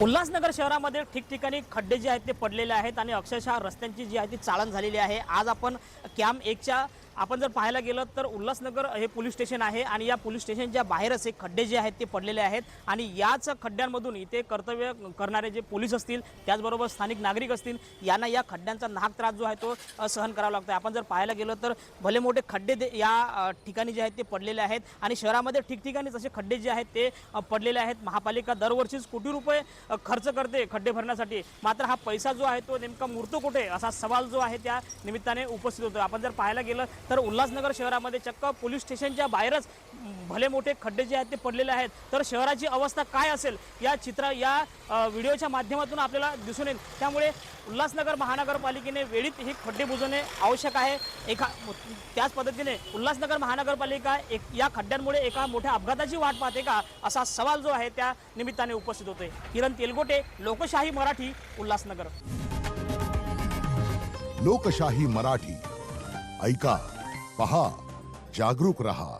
उल्हासनगर शहरामध्ये ठिकठिकाणी खड्डे जे आहेत ते पडलेले आहेत आणि अक्षरशः रस्त्यांची जी आहे ती चाळण झालेली आहे। आज आपण कॅम्प 1च्या आपण जर पाहायला गेलं तर उल्हासनगर हे पोलीस स्टेशन आहे आणि या पोलीस स्टेशनच्या बाहेरच हे खड्डे जे आहेत ते पडलेले आहेत आणि याच खड्ड्यांमधून इथे कर्तव्य करणारे जे पोलीस असतील त्याचबरोबर स्थानिक नागरिक असतील यांना या खड्ड्यांचा नाहक त्रास जो आहे तो सहन करावा लागतो। आपण जर पाहायला गेलं तर भले मोठे खड्डे या ठिकाणी जे आहेत ते पडलेले आहेत आणि शहरामध्ये ठिकठिकाणी जसे खड्डे जे आहेत ते पडलेले आहेत। महापालिका दरवर्षीच कोटी रुपये खर्च करते खड्डे भरण्यासाठी, मात्र हा पैसा जो आहे तो नेमका मुरतो कुठे असा सवाल जो आहे त्या निमित्ताने उपस्थित होतो। आपण जर पाहायला गेलं तर उल्हासनगर शहरामध्ये चक्क पोलीस स्टेशनच्या बाहेरच भले मोठे खड्डे जे आहेत ते पडलेले आहेत। तर शहराची अवस्था काय असेल या व्हिडिओच्या माध्यमातून आपल्याला दिसून येईल। त्यामुळे उल्हासनगर महानगरपालिकेने वेळीच हे खड्डे बुजवणे आवश्यक आहे। त्याच पद्धतीने उल्हासनगर महानगरपालिका या खड्ड्यांमुळे एका मोठ्या अपघाताची वाट पाहते का असा सवाल जो आहे त्या निमित्ताने उपस्थित होतोय। किरण तेलगोटे, लोकशाही मराठी, उल्हासनगर। लोकशाही मराठी, ऐका, पहा, जागरूक रहा।